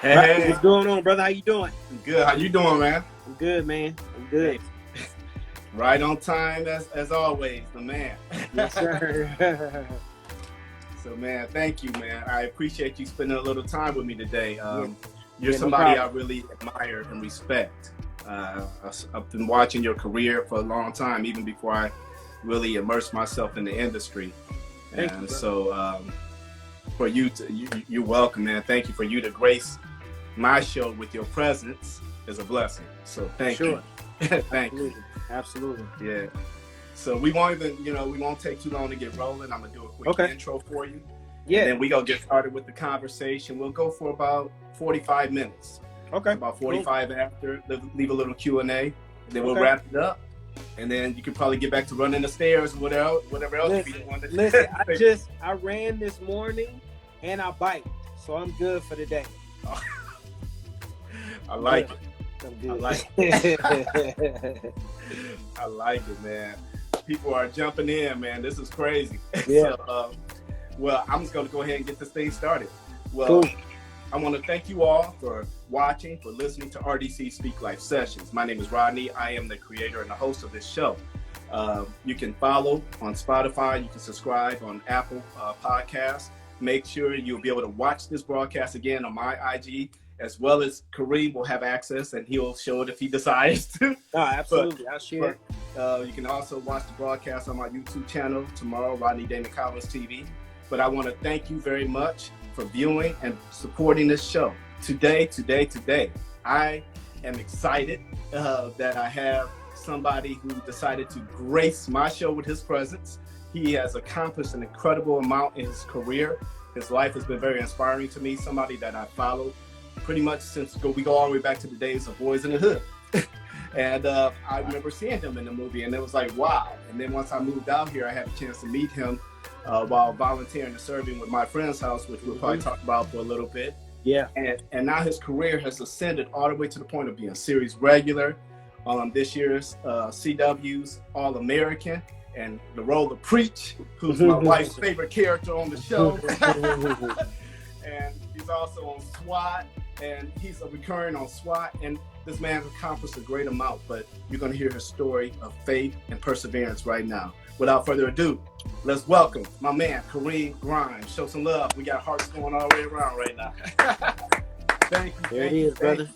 Hey, Right, hey, what's going on, brother? How you doing? I'm good. How you doing, man? I'm good, man. I'm Hey, good. right on time as always, the man. Yes, sir. So, man, thank you, man. I appreciate you spending a little time with me today. yeah, You're no somebody I problem. really admire and respect. I've been watching your career for a long time, even before I really immersed myself in the industry. Thank you, And brother. so, for you're welcome, man. Thank you for you to grace my show with your presence is a blessing. So, For thank you. sure. Thank you. Absolutely. Absolutely. Yeah. So we won't even, we won't take too long to get rolling. I'm gonna do a quick Okay. intro for you, and Yeah. then we gonna get started with the conversation. We'll go for about 45 minutes. Okay. About Cool. 45 after, leave a little Q&A, and then we'll Okay. wrap it up. And then you can probably get back to running the stairs, whatever else you be Listen, doing. listen. I ran this morning and I biked, so I'm good for the day. I I'm like good. it. I'm I good. like it. I like it, man. People are jumping in, man. This is crazy. Yeah. Well, I'm just going to go ahead and get this thing started. Well, Cool. I want to thank you all for watching, for listening to RDC Speak Life Sessions. My name is Rodney. I am the creator and the host of this show. You can follow on Spotify. You can subscribe on Apple Podcasts. Make sure you'll be able to watch this broadcast again on my IG, as well as Kareem will have access, and he'll show it if he decides to. No, but absolutely. I'll share. you can also watch the broadcast on my YouTube channel tomorrow, Rodney Damon Collins TV. But I want to thank you very much for viewing and supporting this show. Today, I am excited that I have somebody who decided to grace my show with his presence. He has accomplished an incredible amount in his career. His life has been very inspiring to me, somebody that I followed pretty much since we go all the way back to the days of Boys in the Hood. And I remember seeing him in the movie, and it was like, wow. And then once I moved out here, I had a chance to meet him while volunteering and serving with my friend's house, which we'll probably talk about for a little bit. Yeah. And now his career has ascended all the way to the point of being series regular on this year's CW's All-American, and the role of Preach, who's my wife's favorite character on the show. And he's also on SWAT, and he's a recurring on SWAT. And this man has accomplished a great amount, but you're going to hear his story of faith and perseverance right now. Without further ado, let's welcome my man, Kareem Grimes. Show some love. We got hearts going all the way around right now. Thank you. There it is, brother.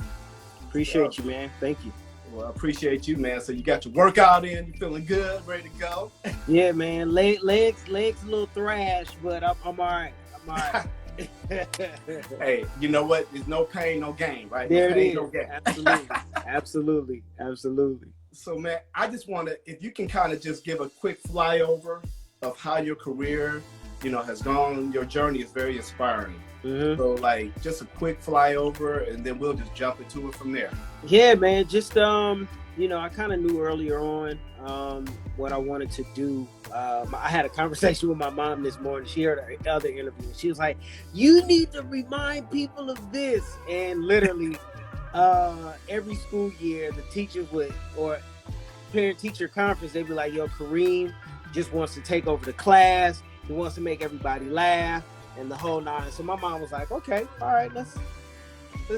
Appreciate you, man. Thank you. Well, I appreciate you, man. So you got your workout in. You feeling good, ready to go? Yeah, man. Legs a little thrash, but I'm all right. I'm all right. Hey, you know what? There's no pain, no gain, right? There No it pain, is. no gain. Absolutely. So, man, I just want to, if you can kind of just give a quick flyover of how your career, has gone. Your journey is very inspiring. Mm-hmm. So, like, just a quick flyover, and then we'll just jump into it from there. Yeah, man. Just I kind of knew earlier on what I wanted to do. I had a conversation with my mom this morning. She heard our other interview. She was like, "You need to remind people of this." And literally, every school year, the teachers would, or parent-teacher conference, they'd be like, "Yo, Kareem just wants to take over the class. He wants to make everybody laugh and the whole nine." So my mom was like, "Okay, all right, let's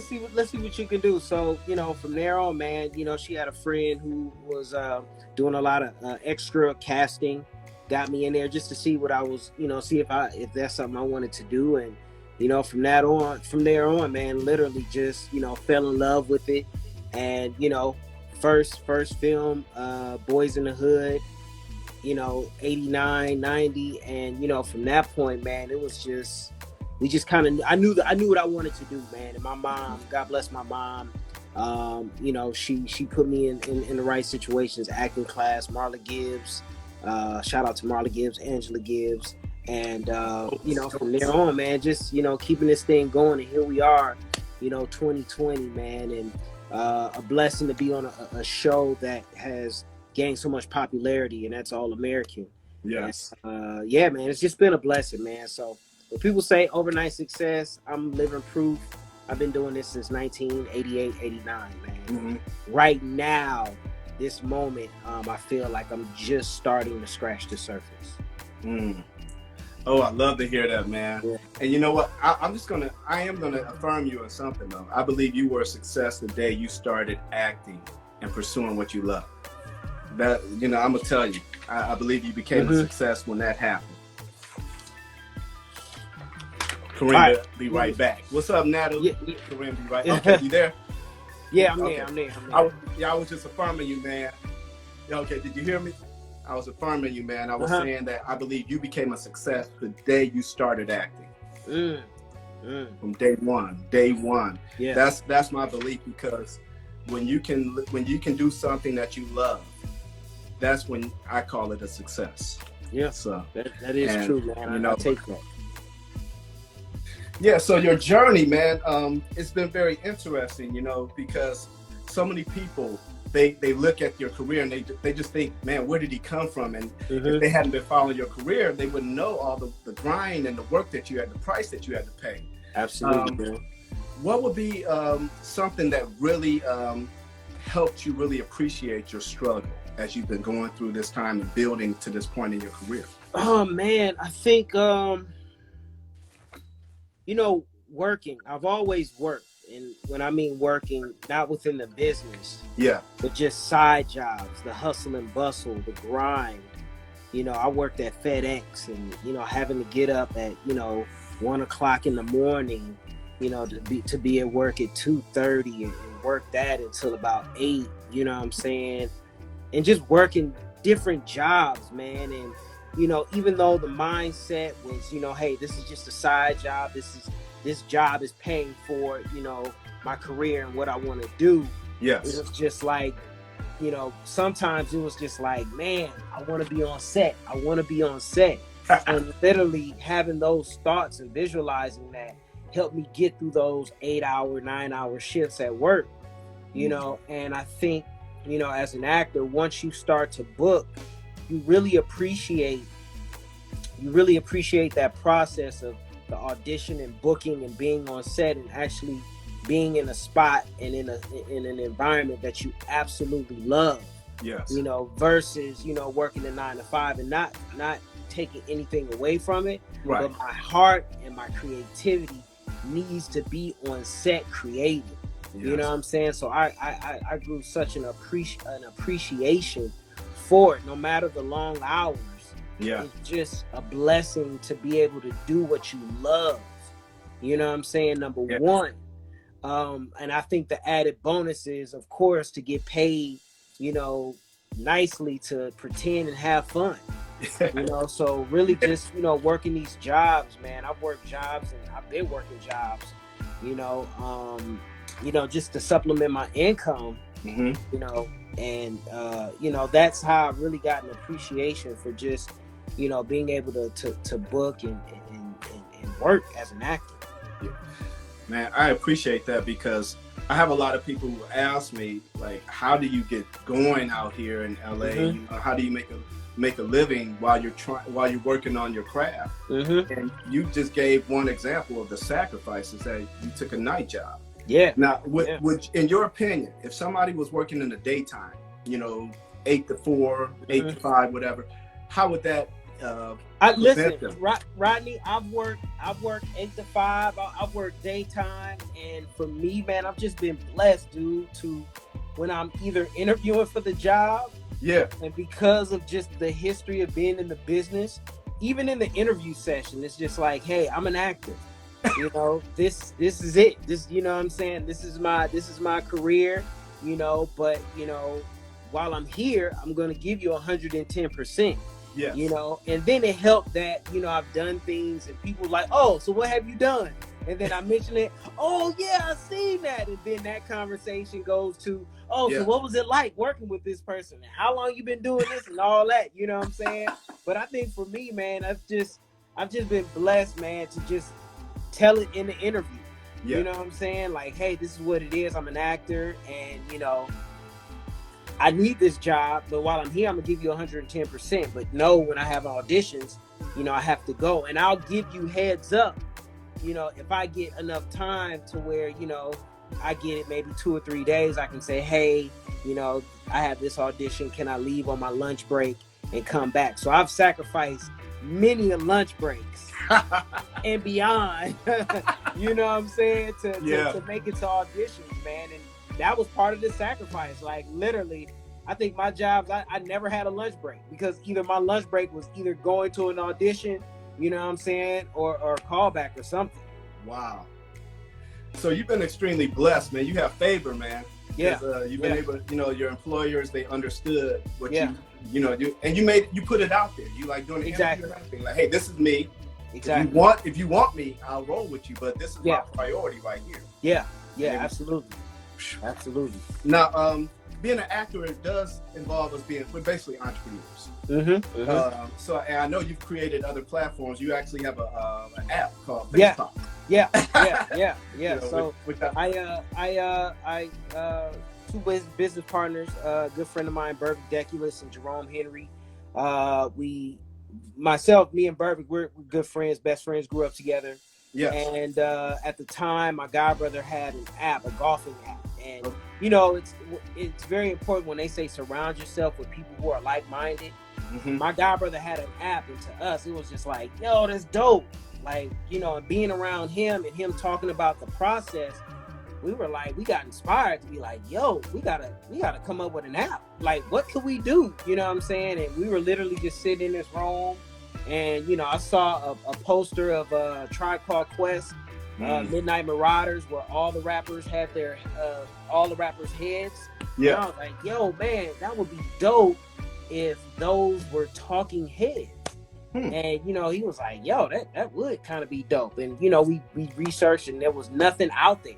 see what you can do." So from there on, man, she had a friend who was doing a lot of extra casting, got me in there just to see what I was, see if that's something I wanted to do. And from there on, man, literally just fell in love with it. And first film, Boys in the Hood, 89, 90, and from that point, man, it was just, we just kind of, I knew what I wanted to do, man. And my mom, God bless my mom, she put me in the right situations, acting class, Marla Gibbs, shout out to Marla Gibbs, Angela Gibbs, and from there on, man, just keeping this thing going, and here we are, 2020, man, and a blessing to be on a show that has gained so much popularity, and that's All American. Yes. And, yeah, man, it's just been a blessing, man. So when people say overnight success, I'm living proof. I've been doing this since 1988, 89, man. Mm-hmm. Right now, this moment, I feel like I'm just starting to scratch the surface. Oh, I love to hear that, man. Yeah. And you know what? I am gonna affirm you on something though. I believe you were a success the day you started acting and pursuing what you love. That, you know, I'm gonna tell you, I believe you became a success when that happened. Kareem be right back. What's up, Natalie? Yeah. Kareem be right. Okay, you there? Yeah, I'm Okay. there. I'm there. I was just affirming you, man. Okay, did you hear me? I was affirming you, man. I was saying that I believe you became a success the day you started acting. From day one. Yeah. That's my belief, because when you can do something that you love, that's when I call it a success. Yeah. So that is true, man. You know, I take that. Yeah, so your journey, man, it's been very interesting, you know, because so many people, they look at your career and they just think, man, where did he come from? And if they hadn't been following your career, they wouldn't know all the grind and the work that you had, the price that you had to pay. Absolutely. What would be something that really helped you really appreciate your struggle as you've been going through this time and building to this point in your career? Oh, man, I think, you know, working. I've always worked. And when I mean working, not within the business, but just side jobs, the hustle and bustle, the grind. You know, I worked at FedEx, and, you know, having to get up at, you know, 1 o'clock in the morning, you know, to be at work at 2:30 and work that until about 8, you know what I'm saying? And just working different jobs, man. And, you know, even though the mindset was, you know, hey, this is just a side job, this job is paying for, you know, my career and what I want to do. Yes. It was just like, you know, sometimes it was just like, man, I want to be on set. I want to be on set. And literally having those thoughts and visualizing that helped me get through those 8-hour, 9-hour shifts at work, you know. And I think, you know, as an actor, once you start to book, you really appreciate that process of the audition and booking and being on set and actually being in a spot and in an environment that you absolutely love. Yes. You know, versus, you know, working a 9 to 5 and not taking anything away from it. Right. But my heart and my creativity needs to be on set creating. Yes. You know what I'm saying? So I grew such an appreciation for it, no matter the long hours. Yeah. It's just a blessing to be able to do what you love. You know what I'm saying? Number one. And I think the added bonus is, of course, to get paid, you know, nicely to pretend and have fun. You know, so really just, you know, working these jobs, man. I've worked jobs and I've been working jobs, you know, just to supplement my income, you know, and, you know, that's how I really got an appreciation for just, you know, being able to book and work as an actor. Yeah. Man, I appreciate that, because I have a lot of people who ask me, like, how do you get going out here in LA? You know, how do you make a living while you're working on your craft? And you just gave one example of the sacrifices that you took a night job. Yeah. Now, would in your opinion, if somebody was working in the daytime, you know, 8 to 4, 8 to 5, whatever, how would that listen, Rodney, I've worked 8 to 5. I've worked daytime, and for me, man, I've just been blessed, dude, to when I'm either interviewing for the job, and because of just the history of being in the business, even in the interview session, it's just like, hey, I'm an actor. You know, this is it. This, you know what I'm saying? This is my career, you know, but, you know, while I'm here, I'm going to give you 110%. Yes. You know, and then it helped that, you know, I've done things and people like, oh, so what have you done? And then I mention it, oh yeah, I seen that. And then that conversation goes to, so what was it like working with this person? And how long you been doing this and all that, you know what I'm saying? But I think for me, man, I've just been blessed, man, to just tell it in the interview. Yeah. You know what I'm saying? Like, hey, this is what it is. I'm an actor, and, you know, I need this job, but while I'm here, I'm gonna give you 110%. But no, when I have auditions, you know, I have to go, and I'll give you heads up. You know, if I get enough time to where, you know, I get it maybe 2 or 3 days, I can say, hey, you know, I have this audition. Can I leave on my lunch break and come back? So I've sacrificed many lunch breaks and beyond. You know what I'm saying? To make it to auditions, man. And that was part of the sacrifice. Like literally, I think my jobs, I never had a lunch break because either my lunch break was either going to an audition, you know what I'm saying, or a callback or something. Wow. So you've been extremely blessed, man. You have favor, man. Yeah. You've been able, your employers, they understood what you put it out there. You like doing the interview and everything. Like, hey, this is me. Exactly. If you want me, I'll roll with you, but this is my priority right here. Yeah. Yeah, absolutely. Absolutely. Now, being an actor, it does involve we're basically entrepreneurs. So, and I know you've created other platforms. You actually have an app called FaceTime. Yeah. So with I two business partners, a good friend of mine, Burvick Deculus and Jerome Henry. Me and Burvick, we're good friends, best friends, grew up together. Yeah. And at the time, my godbrother had an app, a golfing app. And it's very important when they say surround yourself with people who are like-minded. Mm-hmm. My godbrother had an app, and to us, it was just like, yo, that's dope. Like, and being around him and him talking about the process, we were like, we got inspired to be like, yo, we gotta come up with an app. Like, what could we do? You know what I'm saying? And we were literally just sitting in this room, and I saw a poster of a Tribe Called Quest, Midnight Marauders, where all the rappers had all the rappers' heads. Yeah. And I was like, yo, man, that would be dope if those were talking heads. And he was like, yo, that would kind of be dope. And we researched, and there was nothing out there.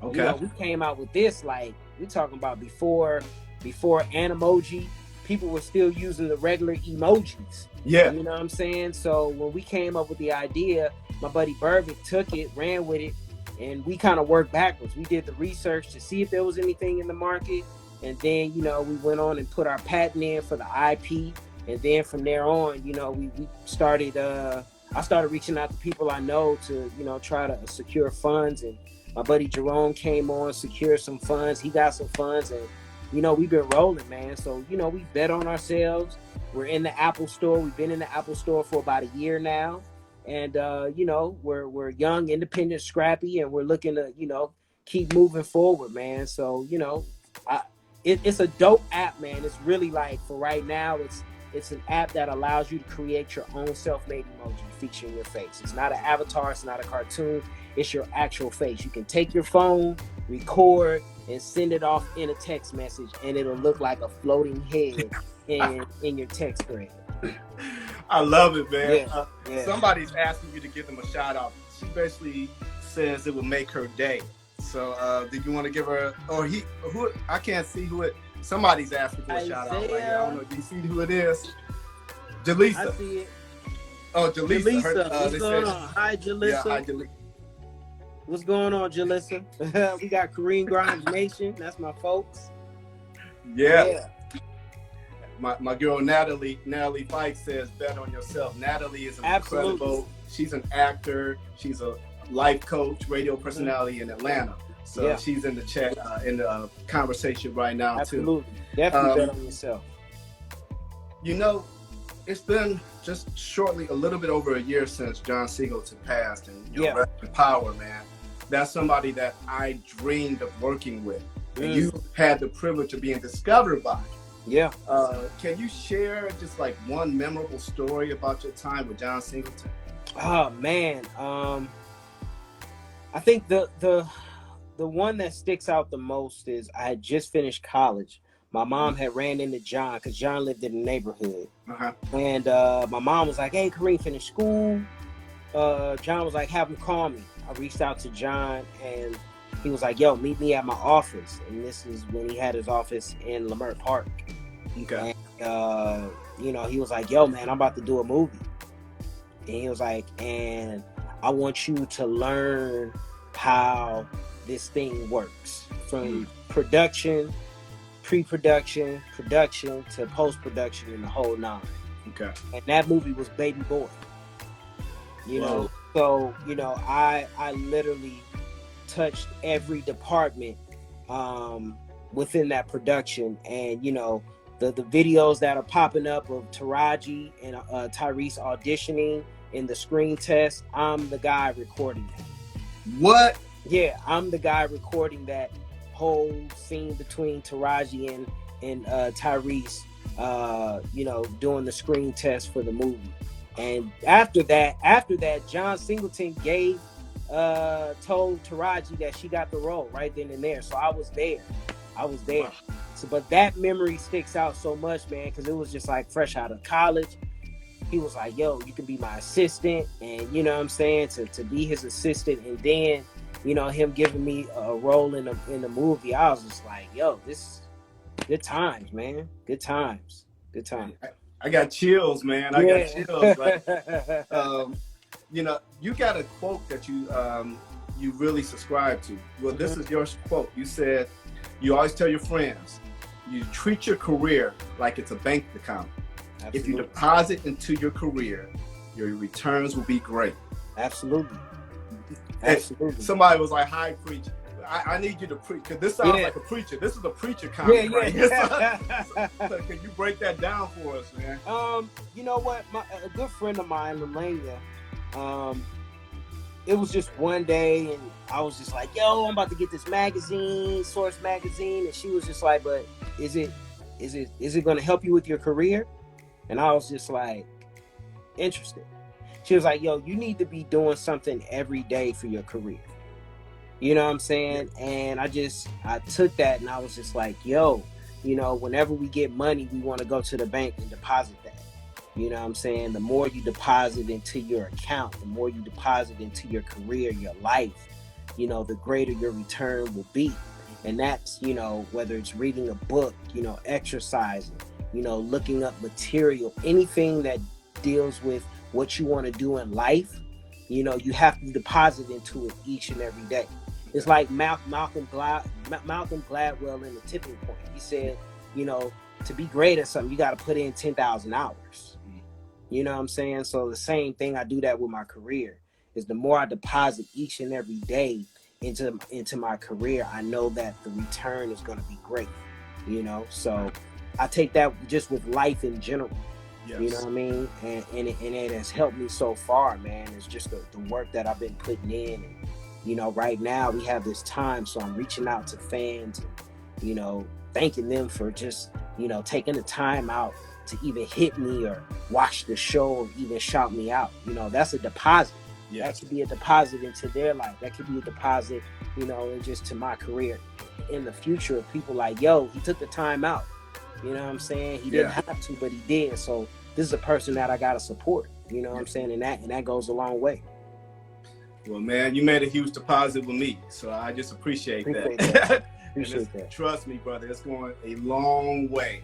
Okay. We came out with this, like, we talking about before Animoji, people were still using the regular emojis. Yeah. You know what I'm saying? So when we came up with the idea, my buddy Burvick took it, ran with it, and we kind of worked backwards. We did the research to see if there was anything in the market. And then, we went on and put our patent in for the IP. And then from there on, we started, I started reaching out to people I know to, try to secure funds. And my buddy Jerome came on, secured some funds. He got some funds, and, we've been rolling, man. So, we bet on ourselves. We're in the Apple Store. We've been in the Apple Store for about a year now. And, we're young, independent, scrappy, and we're looking to, keep moving forward, man. So, it's a dope app, man. It's really like, for right now, it's an app that allows you to create your own self-made emoji featuring your face. It's not an avatar. It's not a cartoon. It's your actual face. You can take your phone, record, and send it off in a text message, and it'll look like a floating head in your text thread. I love it, man. Somebody's asking you to give them a shout out. She basically says it will make her day. So, did you want to give her, who? I can't see who it. Somebody's asking for a shout out right here. I don't know. Do you see who it is? Jaleesa. I see it. Oh, Jaleesa. What's going on? Hi, Jaleesa. Yeah, hi, Jaleesa. What's going on, Jaleesa? We got Kareem Grimes Nation. That's my folks. Yeah. My girl Natalie Fike says, bet on yourself. Natalie is incredible. She's an actor. She's a life coach, radio personality in Atlanta. So she's in the chat, in the conversation right now. Absolutely. Too. Definitely bet on yourself. It's been just shortly a little bit over a year since John Singleton passed, and rest in power, man. That's somebody that I dreamed of working with. And you had the privilege of being discovered by. Yeah. Can you share just like one memorable story about your time with John Singleton? Oh man. I think the one that sticks out the most is I had just finished college. My mom had ran into John because John lived in the neighborhood. Uh-huh. And my mom was like, hey, Kareem finished school. John was like, have him call me. I reached out to John, and he was like, yo, meet me at my office. And this is when he had his office in Leimert Park. Okay. And, he was like, yo, man, I'm about to do a movie. And he was like, and I want you to learn how this thing works from production, pre-production, production to post-production and the whole nine. Okay. And that movie was Baby Boy. So, I literally touched every department within that production. And, the videos that are popping up of Taraji and Tyrese auditioning in the screen test, I'm the guy recording that. What? Yeah, I'm the guy recording that whole scene between Taraji and Tyrese, doing the screen test for the movie. And after that, John Singleton told Taraji that she got the role right then and there. So I was there. Wow. So, but that memory sticks out so much, man, because it was just like fresh out of college. He was like, yo, you can be my assistant. And you know what I'm saying? To be his assistant, and then, him giving me a role in the movie, I was just like, yo, this good times, man. Good times. I got chills, man. I got chills. Like, you got a quote that you really subscribe to. Well, this is your quote. You said, you always tell your friends, you treat your career like it's a bank account. Absolutely. If you deposit into your career, your returns will be great. Absolutely. Somebody was like, hi, preacher. I need you to preach, because this sounds like a preacher. This is a preacher comment, right? So can you break that down for us, man? You know what? A good friend of mine, Lelania, it was just one day, and I was just like, yo, I'm about to get this magazine, Source magazine, and she was just like, but is it going to help you with your career? And I was just like, interested. She was like, yo, you need to be doing something every day for your career. You know what I'm saying? And I took that, and I was just like, yo, whenever we get money, we want to go to the bank and deposit that. You know what I'm saying? The more you deposit into your account, the more you deposit into your career, your life, the greater your return will be. And that's, whether it's reading a book, exercising, looking up material, anything that deals with what you want to do in life, you have to deposit into it each and every day. It's like Malcolm Gladwell in The Tipping Point. He said, to be great at something, you got to put in 10,000 hours. You know what I'm saying? So the same thing, I do that with my career, is the more I deposit each and every day into my career, I know that the return is going to be great, So I take that just with life in general. Yes. You know what I mean? And it has helped me so far, man. It's just the work that I've been putting in. And, right now we have this time, so I'm reaching out to fans and, thanking them for just, taking the time out to even hit me or watch the show or even shout me out. That's a deposit. Yes. That could be a deposit into their life. That could be a deposit, and just to my career in the future of people like, yo, he took the time out. You know what I'm saying? He didn't have to, but he did. So this is a person that I got to support. You know what I'm saying? And that goes a long way. Well, man, you made a huge deposit with me. So I just appreciate that. Trust me, brother, it's going a long way.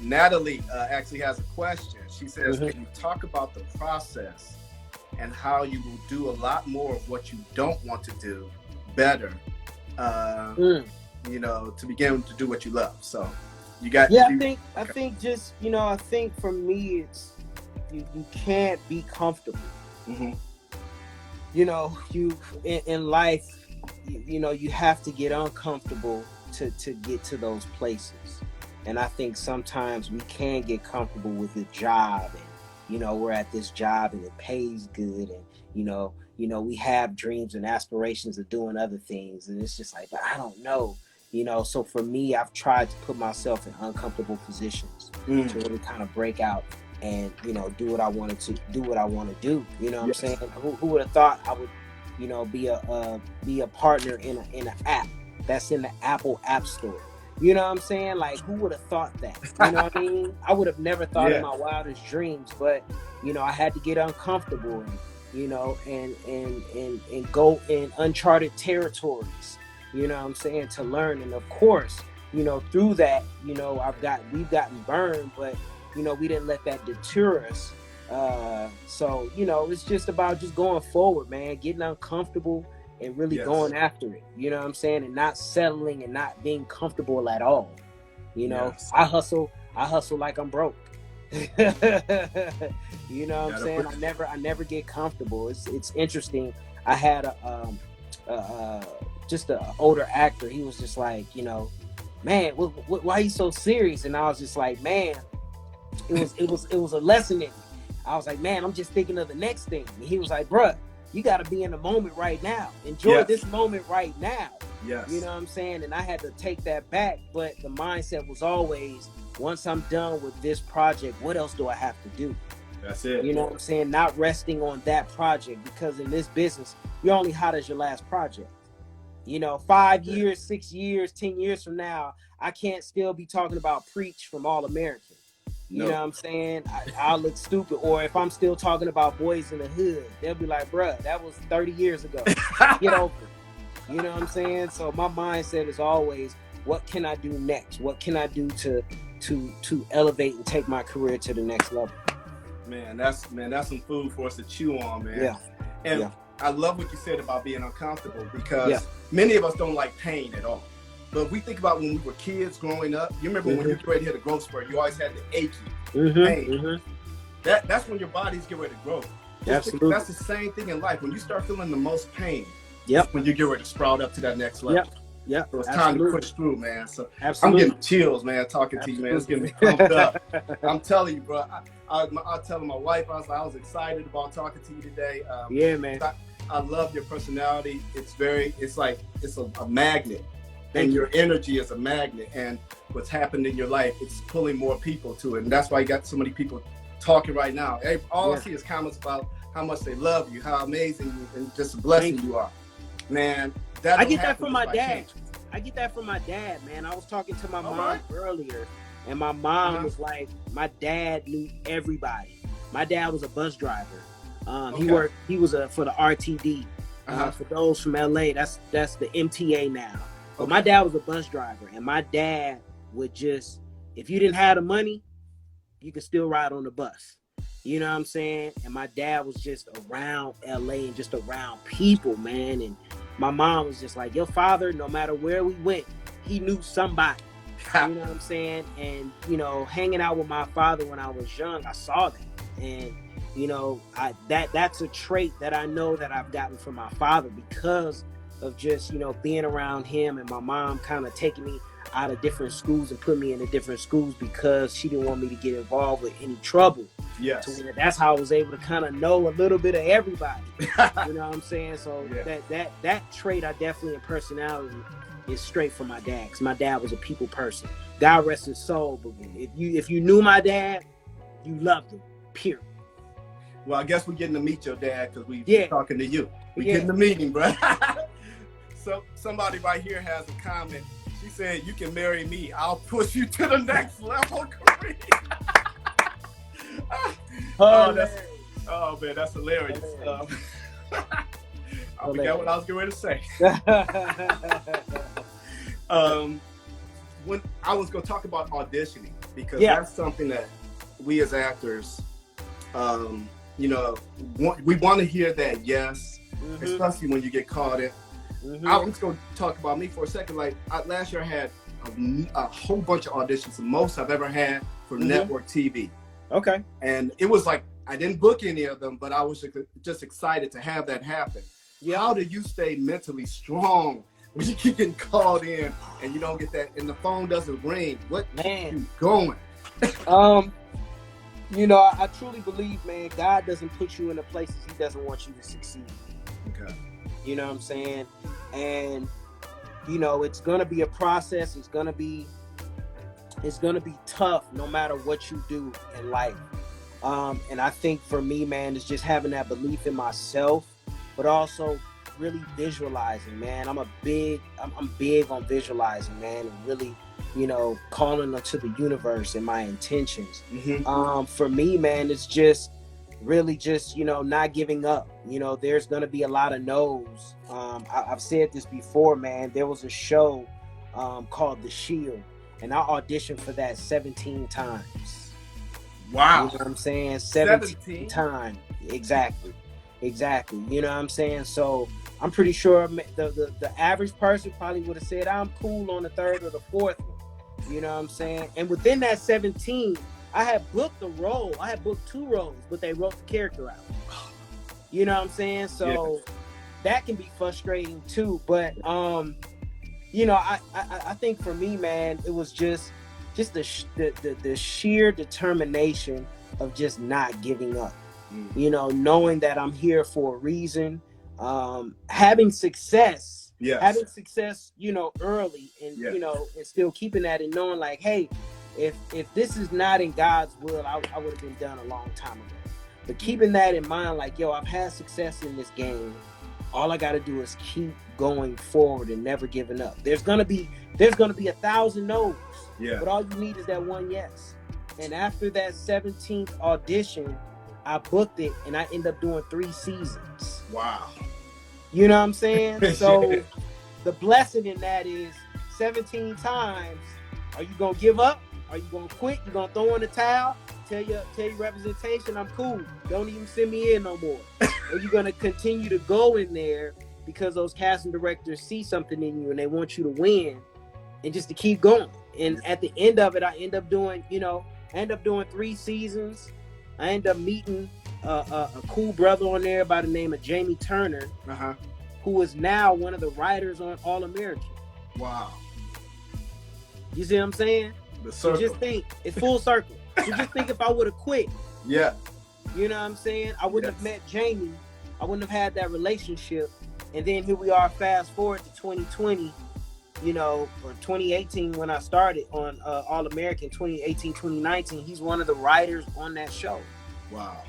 Natalie actually has a question. She says, can you talk about the process and how you will do a lot more of what you don't want to do better, to begin to do what you love? So you got... I think just, I think for me, it's, you can't be comfortable. Mm-hmm. You in life, you have to get uncomfortable to get to those places. And I think sometimes we can get comfortable with a job, and we're at this job and it pays good, and we have dreams and aspirations of doing other things, and it's just like, but I don't know. So for me, I've tried to put myself in uncomfortable positions to really kind of break out and do what I wanted to do. You know what I'm saying? Who would have thought I would be a partner in an app that's in the Apple App Store? You know what I'm saying? Like, who would have thought that? You know what I mean? I would have never thought in my wildest dreams, but I had to get uncomfortable and go in uncharted territories, you know what I'm saying, to learn. And of course, through that, we've gotten burned, but we didn't let that deter us. So it's just about just going forward, man, getting uncomfortable and really going after it, you know what I'm saying, and not settling and not being comfortable at all. I hustle like I'm broke. You know what I'm saying? I never get comfortable. It's interesting. I had just an older actor. He was just like, man, why are you so serious? And I was just like, man, it was a lesson in me. I was like, man, I'm just thinking of the next thing. And he was like, bruh, you got to be in the moment right now. Enjoy this moment right now. Yes. You know what I'm saying? And I had to take that back. But the mindset was always, once I'm done with this project, what else do I have to do? That's it. You know what I'm saying? Not resting on that project, because in this business, you're only hot as your last project. You know, 5 years, 6 years, 10 years from now, I can't still be talking about Preach from All American. You know what I'm saying? I'll look stupid. Or if I'm still talking about Boys in the Hood, they'll be like, bruh, that was 30 years ago. Get over it. You know what I'm saying? So my mindset is always, what can I do next? What can I do to elevate and take my career to the next level? Man, that's some food for us to chew on, man. Yeah. And I love what you said about being uncomfortable, because many of us don't like pain at all. But if we think about when we were kids growing up, you remember when you get ready to hit a growth spurt, you always had the achy pain. That's when your body's getting ready to grow. Absolutely. That's the same thing in life. When you start feeling the most pain, when you get ready to sprout up to that next level. Yeah. So it's time to push through, man. So I'm getting chills, man, talking to you, man. It's getting me pumped up. I'm telling you, bro. I was telling my wife, I was excited about talking to you today. Man. I love your personality. It's a magnet. And your energy is a magnet, and what's happened in your life, it's pulling more people to it. And that's why you got so many people talking right now. All I see is comments about how much they love you, how amazing and just a blessing you are. Man, I get that from my dad. I get that from my dad, man. I was talking to my mom earlier, and my mom was like, my dad knew everybody. My dad was a bus driver. He was for the RTD. For those from LA, that's the MTA now. But my dad was a bus driver, and my dad would just, if you didn't have the money, you could still ride on the bus. You know what I'm saying? And my dad was just around LA and just around people, man. And my mom was just like, your father, no matter where we went, he knew somebody. You know what I'm saying? And, you know, hanging out with my father when I was young, I saw that. And, you know, that's a trait that I know that I've gotten from my father, because of just, you know, being around him, and my mom kind of taking me out of different schools and put me into different schools because she didn't want me to get involved with any trouble. Yes. So that's how I was able to kind of know a little bit of everybody. You know what I'm saying? So that trait, I definitely, in personality, is straight from my dad, because my dad was a people person. God rest his soul, but if you knew my dad, you loved him, period. Well, I guess we're getting to meet your dad, because we're talking to you. We're getting to meet him, bro. So somebody right here has a comment. She said, you can marry me. I'll push you to the next level, Kareem. Man, that's hilarious. I forgot what I was going to say. When I was going to talk about auditioning, because that's something that we as actors, you know, we want to hear that yes, especially when you get caught in. I was going to talk about me for a second. Like, last year I had a whole bunch of auditions, the most I've ever had for network TV. Okay. And it was like, I didn't book any of them, but I was just excited to have that happen. Yeah. How do you stay mentally strong when you keep getting called in and you don't get that, and the phone doesn't ring? What keeps you going? You know, I truly believe, man, God doesn't put you in the places he doesn't want you to succeed. Okay. You know what I'm saying? And, you know, it's going to be a process. It's going to be tough no matter what you do in life. And I think for me, man, it's just having that belief in myself, but also really visualizing, man. I'm big on visualizing, man, and really, you know, calling to the universe and my intentions. For me, man, it's just really just, you know, not giving up. You know, there's going to be a lot of no's. I've said this before, man. There was a show called The Shield, and I auditioned for that 17 times. Wow. You know what I'm saying? 17 times. Exactly. You know what I'm saying? So I'm pretty sure the average person probably would have said, I'm cool on the third or the fourth one. You know what I'm saying? And within that 17, I had booked a role. I had booked 2 roles, but they wrote the character out. You know what I'm saying? So that can be frustrating too. But you know, I think for me, man, it was just the sheer determination of just not giving up. You know, knowing that I'm here for a reason, having success, Yes. you know, early, and Yeah. you know, and still keeping that and knowing like, hey, if this is not in God's will, I would have been done a long time ago. But keeping that in mind, like, yo, I've had success in this game. All I got to do is keep going forward and never giving up. There's gonna be 1,000 no's, Yeah. but all you need is that one yes. And after that 17th audition, I booked it, and I end up doing 3 seasons. Wow. You know what I'm saying? So the blessing in that is 17 times. Are you gonna give up? Are you gonna quit? You gonna throw in the towel? Tell your representation, I'm cool. Don't even send me in no more. Or you gonna continue to go in there because those casting directors see something in you and they want you to win, and just to keep going. And at the end of it, I end up doing 3 seasons. I end up meeting a cool brother on there by the name of Jamie Turner, who is now one of the writers on All American. Wow. You see what I'm saying? The circle. So just think, it's full circle. So just think if I would have quit. Yeah. You know what I'm saying? I wouldn't have met Jamie. I wouldn't have had that relationship. And then here we are, fast forward to 2020, you know, or 2018 when I started on All American, 2018, 2019. He's one of the writers on that show. Wow.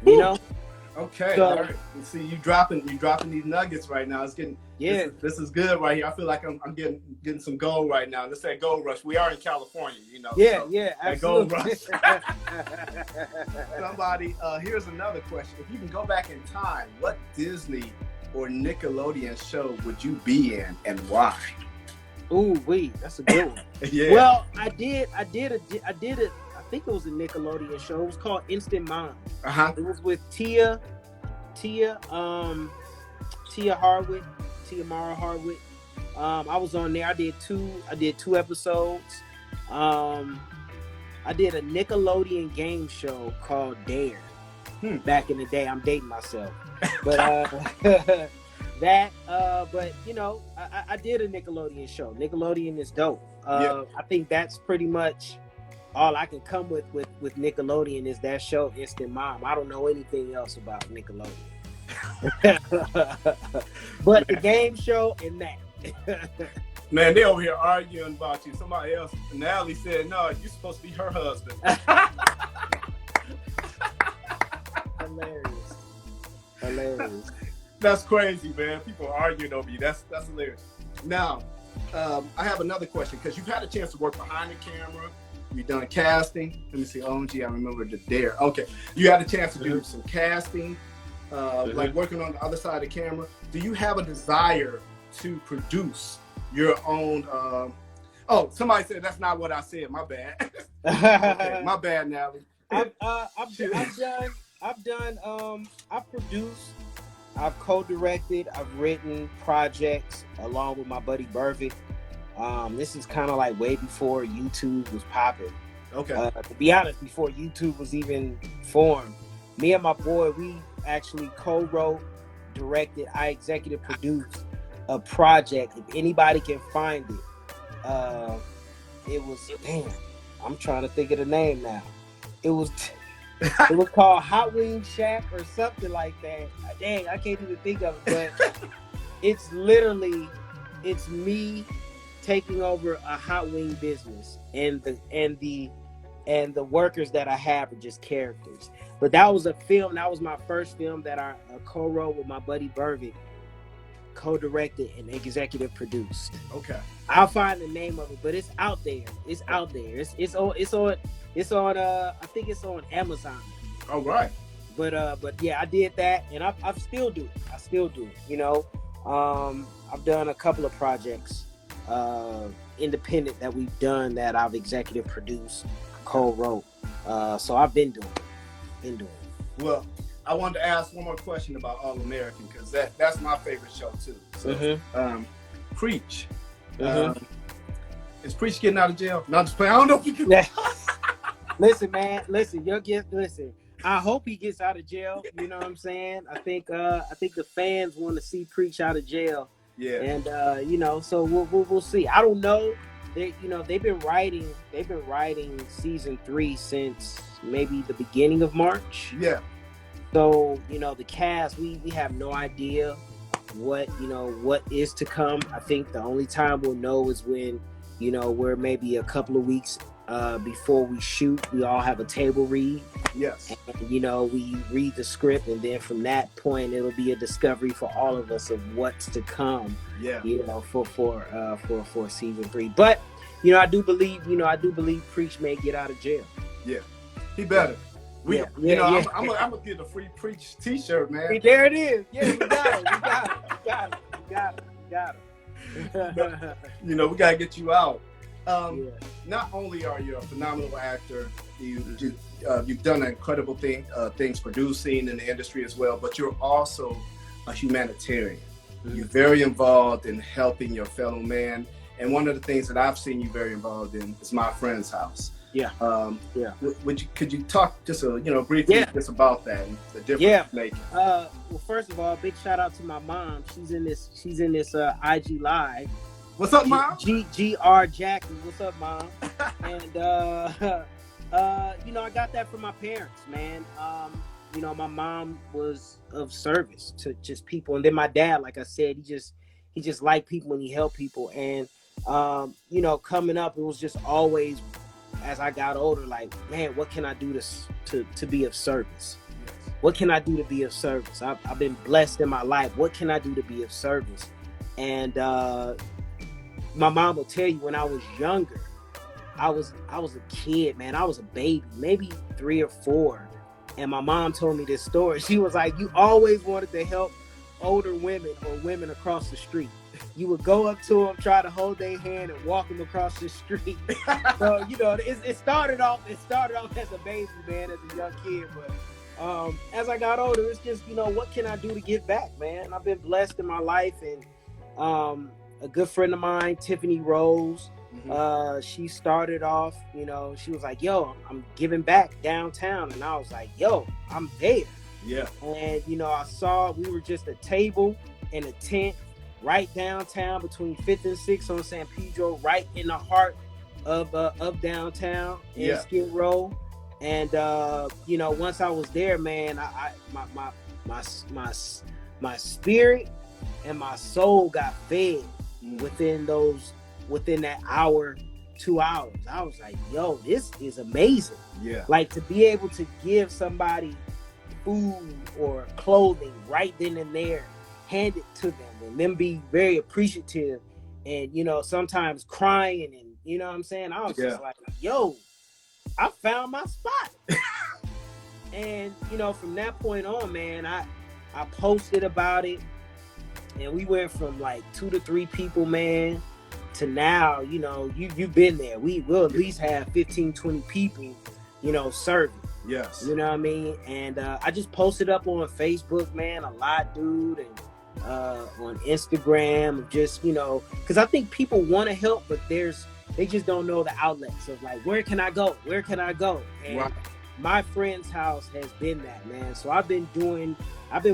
You know? Okay. So, all right. You see, you dropping these nuggets right now. It's getting This is good right here. I feel like I'm getting some gold right now. Let's say gold rush. We are in California, you know. Yeah, so yeah, absolutely. absolutely. Gold rush. Somebody, here's another question. If you can go back in time, what Disney or Nickelodeon show would you be in, and why? Ooh, wait, that's a good one. Yeah. Well, I did it. I think it was a Nickelodeon show. It was called Instant Mom. It was with Tia Mara Harwood. I was on there. I did two episodes. I did a Nickelodeon game show called Dare. Back in the day. I'm dating myself, but but you know, I did a Nickelodeon show. Nickelodeon is dope. I think that's pretty much all I can come with Nickelodeon is that show, Instant Mom. I don't know anything else about Nickelodeon. But the game show and that. Man, they over here arguing about you. Somebody else, Natalie said, no, you're supposed to be her husband. Hilarious. That's crazy, man. People are arguing over you. That's hilarious. Now, I have another question, because you've had a chance to work behind the camera. You've done casting. Let me see. OMG, I remember the Dare. Okay. You had a chance to do some casting, like working on the other side of the camera. Do you have a desire to produce your own? Somebody said that's not what I said. My bad. Okay, my bad, Natalie. I've produced, I've co-directed, I've written projects along with my buddy Burvick. This is kind of like way before YouTube was popping. Okay. To be honest, before YouTube was even formed, me and my boy, we actually co-wrote, directed, I executive produced a project. If anybody can find it, it was, I'm trying to think of the name now. It was called Hot Wing Shack or something like that. Dang, I can't even think of it, but it's me taking over a hot wing business, and the workers that I have are just characters. But that was a film. That was my first film that I co-wrote with my buddy Burvick, co-directed and executive produced. Okay. I'll find the name of it, but it's out there. It's out there. It's on. I think it's on Amazon. All right. But yeah, I did that, and I still do it. You know, I've done a couple of projects, independent that we've done that I've executive produced, co-wrote. So I've been doing it. Well, I wanted to ask one more question about All American, because that's my favorite show too. So, Preach. Is Preach getting out of jail? No, I'm just playing. I don't know if you can. Listen, man. Listen. I hope he gets out of jail. You know what I'm saying? I think the fans want to see Preach out of jail. Yeah. And so we'll see. I don't know. They've been writing season 3 since maybe the beginning of March. Yeah. So the cast, we have no idea what is to come. I think the only time we'll know is when we're maybe a couple of weeks before we shoot. We all have a table read. Yes. And we read the script, and then from that point it'll be a discovery for all of us of what's to come. Yeah. For season 3. But I do believe Preach may get out of jail. Yeah, he better. I'm gonna get a free Preach T-shirt, man. There it is. Yeah, we got it. We gotta get you out. Not only are you a phenomenal actor, you've done incredible things producing in the industry as well, but you're also a humanitarian. You're very involved in helping your fellow man. And one of the things that I've seen you very involved in is My Friend's House. Yeah. Could you talk just briefly just about that and the difference? Yeah. Well, first of all, big shout out to my mom. She's in this IG live. What's up, Mom? GR Jackie. What's up, Mom? And I got that from my parents, man. My mom was of service to just people, and then my dad, like I said, he just liked people and he helped people. And coming up, it was just always, as I got older, like, man, what can I do to be of service? Yes. What can I do to be of service? I've been blessed in my life. What can I do to be of service? And my mom will tell you, when I was younger, I was a kid, man. I was a baby, maybe 3 or 4. And my mom told me this story. She was like, you always wanted to help older women or women across the street. You would go up to them, try to hold their hand and walk them across the street. So, it started off as a baby, man, as a young kid. But as I got older, it's just, what can I do to give back, man? I've been blessed in my life. And a good friend of mine, Tiffany Rose, she started off, she was like, yo, I'm giving back downtown. And I was like, yo, I'm there. Yeah. And, I saw we were just a table and a tent right downtown between 5th and 6th on San Pedro, right in the heart of downtown in Skid Row. And, once I was there, man, my spirit and my soul got fed within that hour, 2 hours. I was like, yo, this is amazing. Yeah. Like, to be able to give somebody food or clothing right then and there, hand it to them, and them be very appreciative, and sometimes crying, and you know what I'm saying? I was just like, yo, I found my spot. And from that point on, man, I posted about it, and we went from like 2 to 3 people, man, to now, you've been there. We'll at least have 15, 20 people, serving. Yes. You know what I mean? And I just posted up on Facebook, man, a lot, dude, and on Instagram, just, because I think people want to help, but they just don't know the outlets of, like, where can I go? And right. My Friend's House has been that, man. So I've been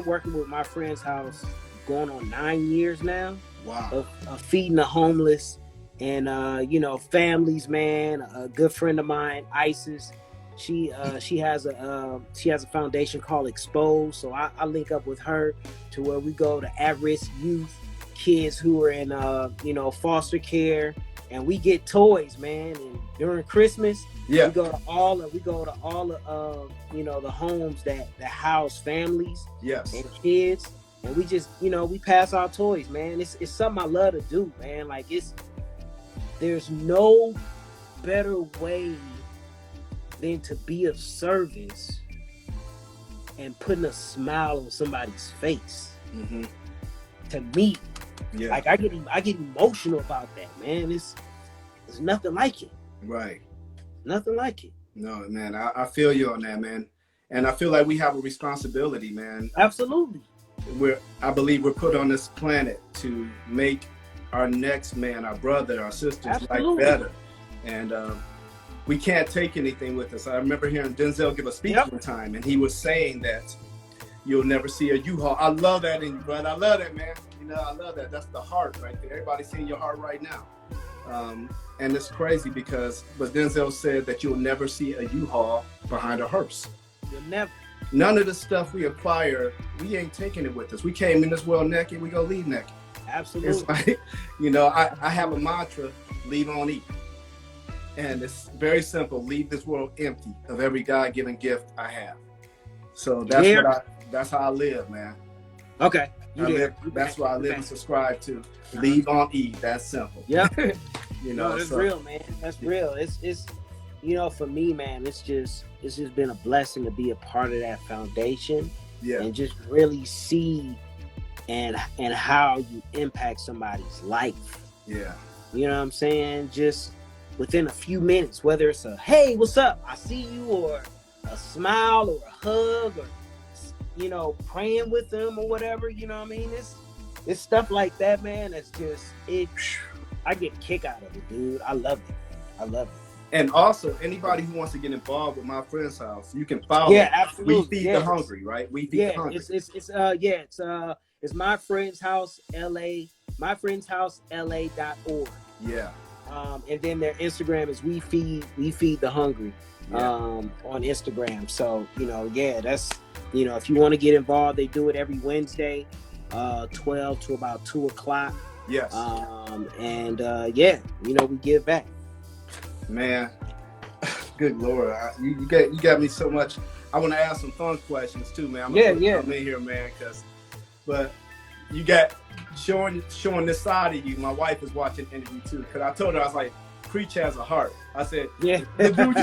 working with My Friend's House going on 9 years now. Wow. Of feeding the homeless and families, man. A good friend of mine, Isis, she has a foundation called Expose, so I link up with her to where we go to at-risk youth, kids who are in foster care, and we get toys, man. And during Christmas, we go to all the the homes that house families, and kids, and we just we pass out toys, man. It's something I love to do, man. Like, there's no better way than to be of service and putting a smile on somebody's face. Mm-hmm. To me, like, I get emotional about that, man. There's nothing like it. Right. Nothing like it. No, man, I feel you on that, man. And I feel like we have a responsibility, man. Absolutely. I believe we're put on this planet to make our next man, our brother, our sister's life better. And we can't take anything with us. I remember hearing Denzel give a speech one time, and he was saying that you'll never see a U-Haul. I love that in you, brother. I love that, man. You know, I love that. That's the heart right there. Everybody's seeing your heart right now. And it's crazy because, but Denzel said that you'll never see a U-Haul behind a hearse. You'll never. None of the stuff we acquire, we ain't taking it with us. We came in this world naked, we gonna leave naked. Absolutely. It's like, you know, I have a mantra, leave on eat. And it's very simple, leave this world empty of every God-given gift I have. So that's how I live, man. Okay. That's why I live and subscribe to. Leave on eat. That's simple. Yeah. You know, no, that's real, man. That's real. It's you know, for me, man, it's just been a blessing to be a part of that foundation. Yeah. And just really see and how you impact somebody's life. Yeah. You know what I'm saying? Just within a few minutes, whether it's a hey, what's up? I see you, or a smile or a hug, or you know, praying with them or whatever, you know what I mean? It's stuff like that, man. That's just I get a kick out of it, dude. I love it. And also, anybody who wants to get involved with My Friend's House, you can follow. Yeah, absolutely. We feed the hungry, right? We feed the hungry. It's My Friend's House LA, myfriendshousela.org. Yeah. And then their Instagram is we feed the hungry. On Instagram. So, you know, that's, you know, if you want to get involved, they do it every Wednesday, 12 to about 2 o'clock. Yes. You know, we give back. Man, good Lord. You got me so much. I want to ask some fun questions too, man. I'm in here, man, but you got showing this side of you. My wife is watching the interview too, because I told her, I was like, Preach has a heart. I said, yeah. Do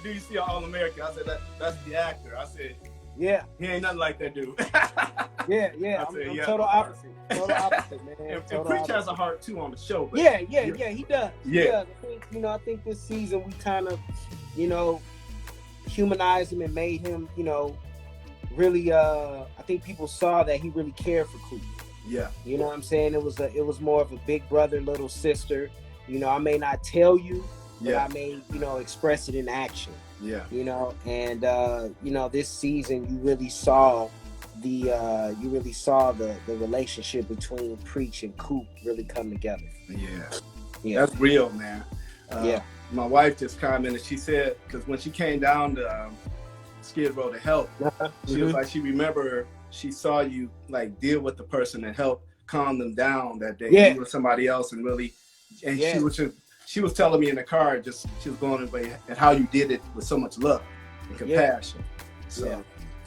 you see All American? I said, that's the actor. I said, yeah. He ain't nothing like that dude. Yeah. I'm total opposite. Total opposite, man. And Preach has a heart too on the show. But he does. Yeah. I think this season we kind of, you know, humanized him and made him, you know, really. I think people saw that he really cared for Coop. Yeah. You know what I'm saying? It was more of a big brother, little sister. You know, I may not tell you, but I may, you know, express it in action. Yeah. You know, and you know, this season you really saw the relationship between Preach and Coop really come together. Yeah. That's real, man. My wife just commented. She said, because when she came down to Skid Row to help, she was like, she remember she saw you like deal with the person and help calm them down that day. You were somebody else and really. And she was telling me in the car, she was going away and how you did it with so much love and compassion. So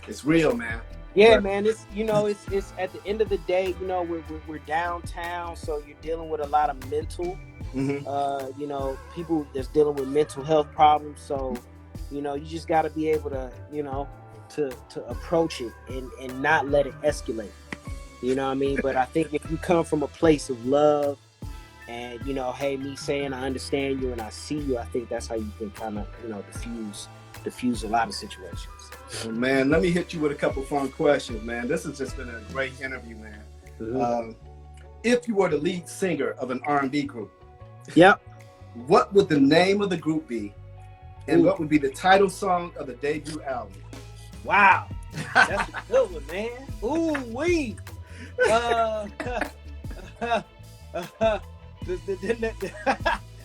it's real, man. Yeah, man. It's, you know, it's at the end of the day, you know, we're downtown, so you're dealing with a lot of mental, you know, people that's dealing with mental health problems. So, you know, you just got to be able to, you know, to approach it and not let it escalate. You know what I mean? But I think if you come from a place of love, and, you know, hey, me saying I understand you and I see you, I think that's how you can kind of, you know, diffuse a lot of situations. Well, man, let me hit you with a couple fun questions, man. This has just been a great interview, man. If you were the lead singer of an R&B group, what would the name of the group be? And what would be the title song of the debut album? Wow. That's a good one, man. Ooh-wee. The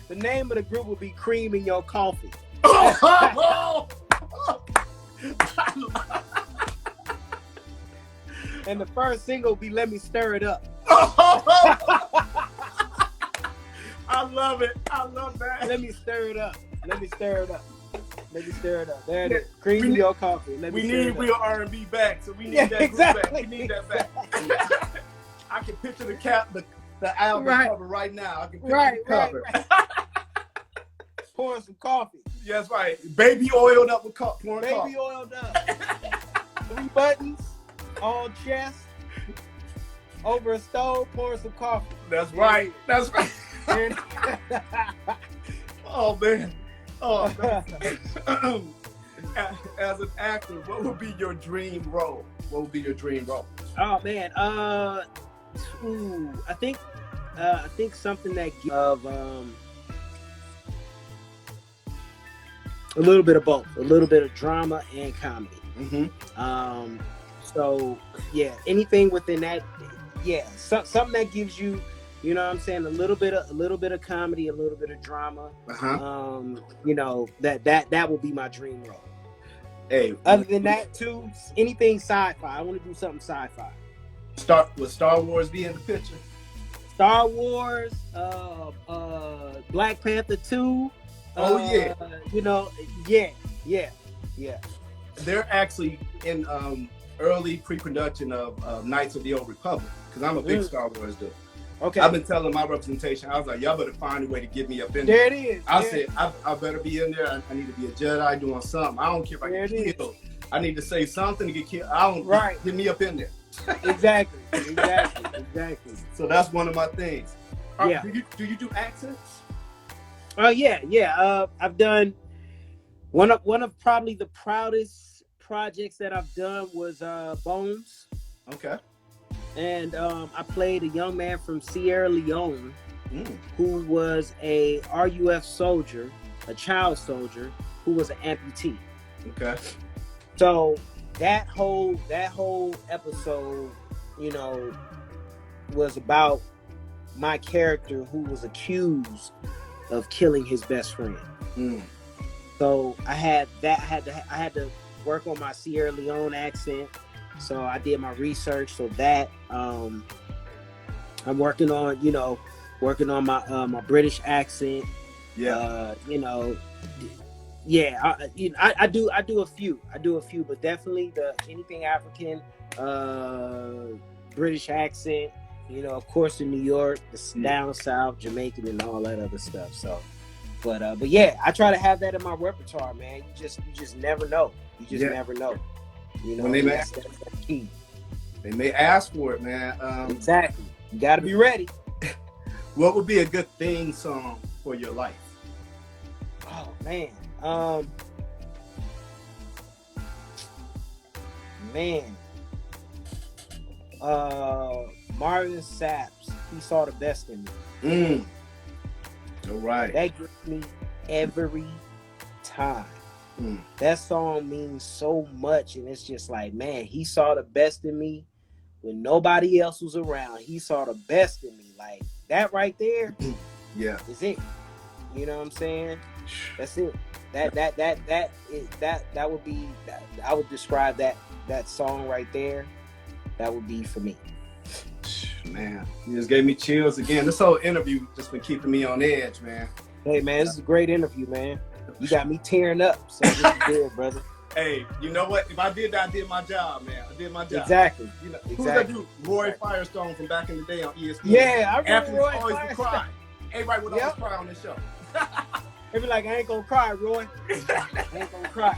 name of the group would be Cream in Your Coffee. And the first single will be Let Me Stir It Up. I love it. I love that. Let me stir it up. There it is. Cream in Your Coffee. We need real R&B back, so we need that group back. We need that back. I can picture the album cover right now. I can picture the cover. Right. Pouring some coffee. Yes, right. Baby oiled up with pouring coffee. Baby oiled up. 3 buttons, all chest, over a stove, pouring some coffee. That's right. Oh, man. As an actor, what would be your dream role? Oh, man. I think something that gives a little bit of both, a little bit of drama and comedy. So yeah, anything within that, yeah, something that gives you, you know what I'm saying, a little bit of comedy, a little bit of drama. You know, that will be my dream role. Hey, Other than that, too, anything sci-fi. I want to do something sci-fi. Would Star Wars be in the picture? Star Wars, Black Panther 2. Oh yeah. You know, yeah. They're actually in early pre-production of Knights of the Old Republic, because I'm a big Star Wars dude. Okay. I've been telling my representation, I was like, y'all better find a way to get me up in there. There it is. I said, I better be in there. I need to be a Jedi doing something. I don't care if I get killed. I need to say something to get killed. Get me up in there. Exactly. So that's one of my things. Yeah. Do you do accents? Oh yeah. I've done one of probably the proudest projects that I've done was Bones. Okay. And I played a young man from Sierra Leone who was a RUF soldier, a child soldier who was an amputee. Okay. So that whole episode, you know, was about my character who was accused of killing his best friend. So I had to work on my Sierra Leone accent. So I did my research. So that I'm working on my British accent. Yeah. You know, yeah. I do a few, but definitely anything African, British accent. You know, of course, in New York, down south, Jamaican, and all that other stuff. So, but yeah, I try to have that in my repertoire, man. You just never know. You just never know. You know, when that's key. They may ask for it, man. Exactly. You got to be ready. What would be a good theme song for your life? Oh man, Marvin Sapp's "He Saw the Best in Me." All right. That gets me every time. That song means so much, and it's just like, man, he saw the best in me when nobody else was around. He saw the best in me. Like that right there, is it. You know what I'm saying? That's it. That would be. I would describe that song right there. That would be for me. Man, you just gave me chills again. This whole interview just been keeping me on edge, man. Hey, man, this is a great interview, man. You got me tearing up. So this is good, brother. Hey, you know what? If I did that, I did my job, man. I did my job. Exactly. You know, who's that dude? Roy Firestone from back in the day on ESPN. Yeah, I remember Roy always Firestone. Cry. Everybody would always cry on this show. They be like, I ain't gonna cry, Roy. I ain't gonna cry.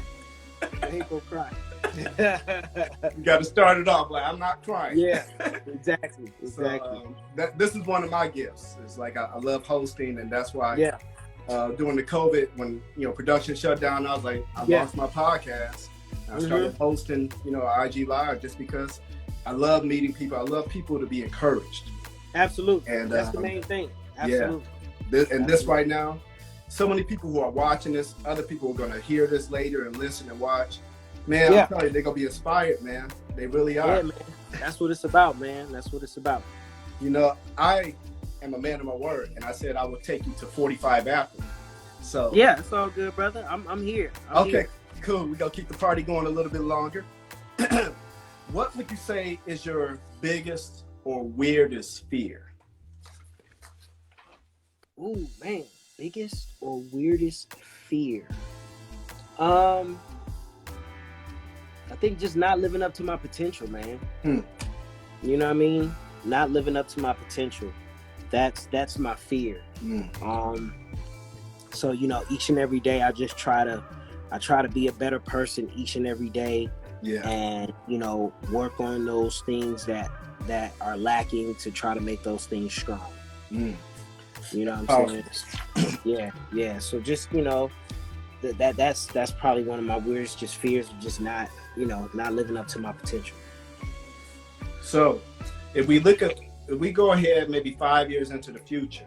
You got to start it off like, I'm not crying. Yeah, exactly. So, this is one of my gifts. It's like I love hosting, and that's why. Yeah. During the COVID, when production shut down, I was like, I lost my podcast. I started hosting, IG Live, just because I love meeting people. I love people to be encouraged. Absolutely, and that's the main thing. Absolutely. Yeah. This right now, so many people who are watching this, other people are going to hear this later and listen and watch. Man, I'm telling you, they're going to be inspired, man. They really are. Yeah, man. That's what it's about, man. That's what it's about. I am a man of my word, and I said I would take you to 45 after. So yeah, it's all good, brother. I'm here. I'm here. Cool. We're going to keep the party going a little bit longer. What would you say is your biggest or weirdest fear? Ooh, man. Biggest or weirdest fear? I think just not living up to my potential, man. You know what I mean? Not living up to my potential. That's my fear. So each and every day I try to be a better person each and every day. Yeah. And work on those things that are lacking to try to make those things strong. You know what I'm saying? Yeah. So just that's probably one of my weirdest fears of just not living up to my potential. So if we go ahead maybe 5 years into the future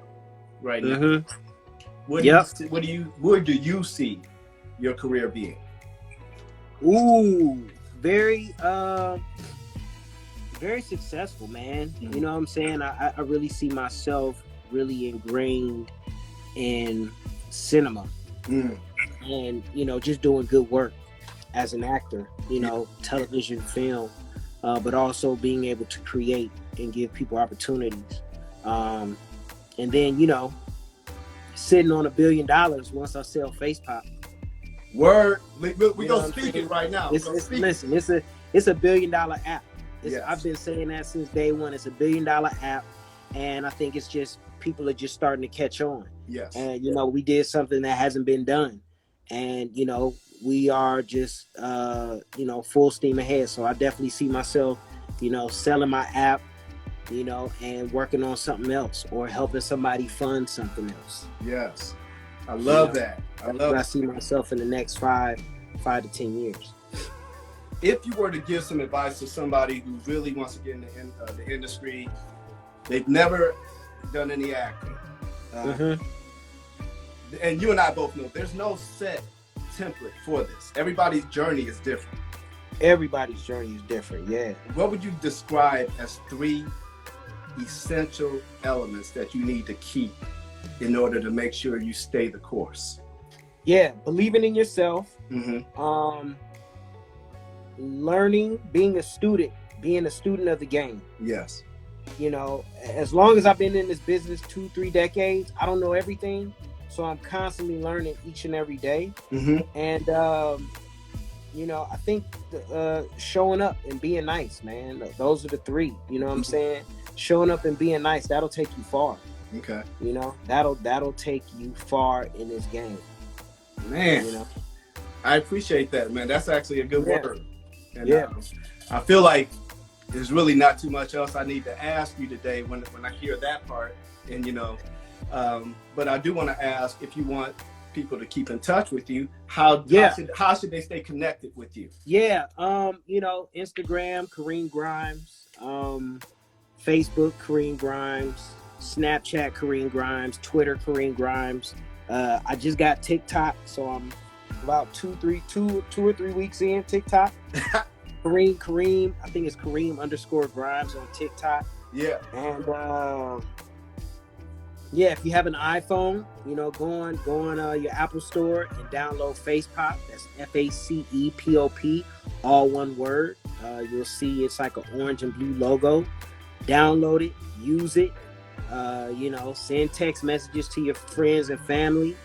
right now, where do you see your career being? Ooh, very very successful, man. Mm-hmm. You know what I'm saying? I really see myself really ingrained in cinema, and just doing good work as an actor. Television, film, but also being able to create and give people opportunities. And then sitting on $1 billion once I sell Face Pop. Word, we gonna speak it right now. It's a $1 billion app. Yes. I've been saying that since day one. It's $1 billion app, and I think it's just people are just starting to catch on. Yes. And we did something that hasn't been done, and we are just full steam ahead. So I definitely see myself selling my app, and working on something else or helping somebody fund something else. Yes. I love that. I see myself in the next 5 to 10 years. If you were to give some advice to somebody who really wants to get in the industry, they've never done any acting, and you and I both know there's no set template for this. Everybody's journey is different. Everybody's journey is different, yeah. What would you describe as 3 essential elements that you need to keep in order to make sure you stay the course? Yeah, believing in yourself, learning, being a student of the game. Yes. As long as I've been in this business 2-3 decades, I don't know everything, so I'm constantly learning each and every day. And I think showing up and being nice, man. Those are the 3. You know what I'm saying? Showing up and being nice, that'll take you far. Okay. That'll take you far in this game. Man, I appreciate that, man. That's actually a good word. And yeah. I feel like there's really not too much else I need to ask you today when I hear that part. And but I do want to ask, if you want people to keep in touch with you, how should they stay connected with you? Yeah. Instagram, Kareem Grimes, Facebook, Kareem Grimes, Snapchat, Kareem Grimes, Twitter, Kareem Grimes. I just got TikTok, so I'm about 2 or 3 weeks in TikTok. Kareem, I think it's Kareem_Grimes on TikTok. Yeah. And if you have an iPhone, go on your Apple Store and download Face Pop. That's FACEPOP, all one word. You'll see it's like an orange and blue logo. Download it, use it. Send text messages to your friends and family,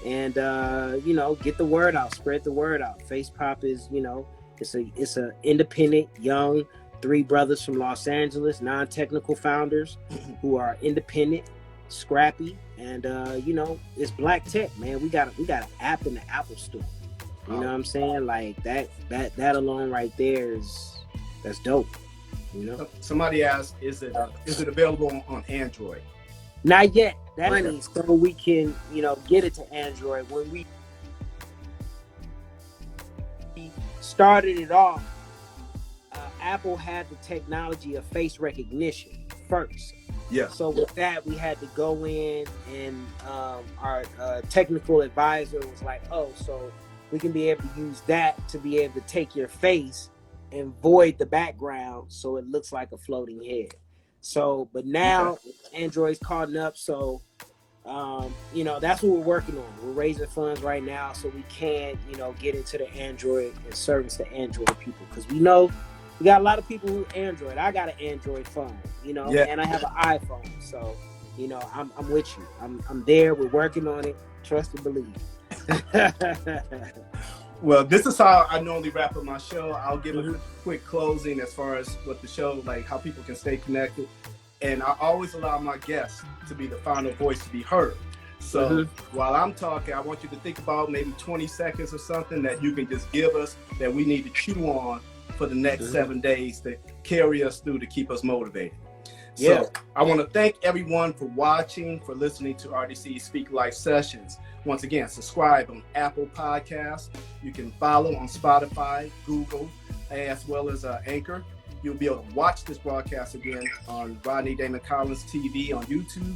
and get the word out, spread the word out. Face Pop is, it's a independent, young 3 brothers from Los Angeles, non-technical founders who are independent, scrappy, and it's black tech, man. We got an app in the Apple Store. You know what I'm saying? Like that alone right there that's dope. Somebody asked, is it available on Android? Not yet. That means so we can, get it to Android. When we started it off, Apple had the technology of face recognition first. Yeah. So with that, we had to go in, and our technical advisor was like, "Oh, so we can be able to use that to be able to take your face and void the background so it looks like a floating head." So, but now Android's caught up, so that's what we're working on. We're raising funds right now so we can, get into the Android and service the Android people, because we know we got a lot of people who Android. I got an Android phone, and I have an iPhone. So, I'm with you. I'm there. We're working on it. Trust and believe. Well, this is how I normally wrap up my show. I'll give a quick closing as far as what the show, like how people can stay connected. And I always allow my guests to be the final voice to be heard. So while I'm talking, I want you to think about maybe 20 seconds or something that you can just give us that we need to chew on for the next 7 days to carry us through, to keep us motivated. So I want to thank everyone for watching, for listening to RDC Speak Life Sessions. Once again, subscribe on Apple Podcasts. You can follow on Spotify, Google, as well as Anchor. You'll be able to watch this broadcast again on Rodney Damon Collins TV on YouTube.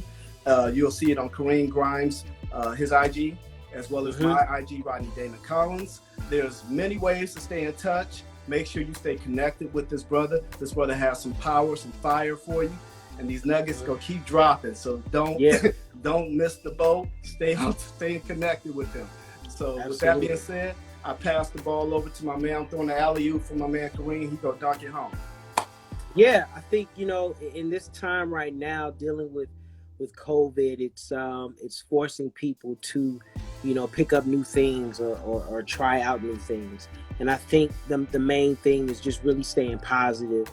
You'll see it on Kareem Grimes, his IG, as well as my IG, Rodney Damon Collins. There's many ways to stay in touch. Make sure you stay connected with this brother. This brother has some power, some fire for you. And these nuggets gonna keep dropping. So don't don't miss the boat. Stay connected with them. So with that being said, I pass the ball over to my man. I'm throwing the alley-oop for my man Kareem. He go dunk it home. Yeah, I think, in this time right now, dealing with COVID, it's forcing people to, pick up new things or try out new things. And I think the main thing is just really staying positive,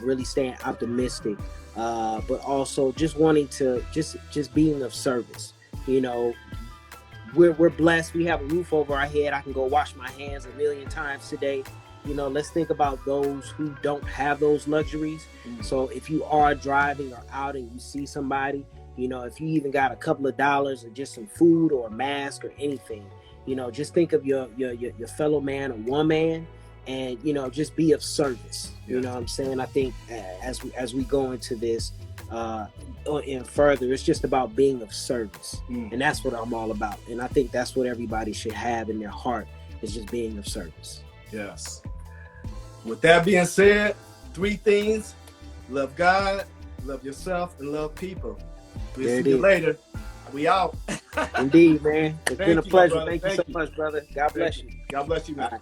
really staying optimistic, but also just wanting to just being of service. We're blessed. We have a roof over our head. I can go wash my hands 1,000,000 times today. Let's think about those who don't have those luxuries. So if you are driving or out and you see somebody, if you even got a couple of dollars or just some food or a mask or anything, just think of your fellow man or woman, and just be of service. You know what I'm saying? I think as we go into this and further, it's just about being of service, and that's what I'm all about. And I think that's what everybody should have in their heart, is just being of service. Yes. With that being said, 3 things: love God, love yourself, and love people. We'll see you later. We out. Indeed, man. It's been a pleasure. Thank you so much, brother. God bless you. God bless you, man.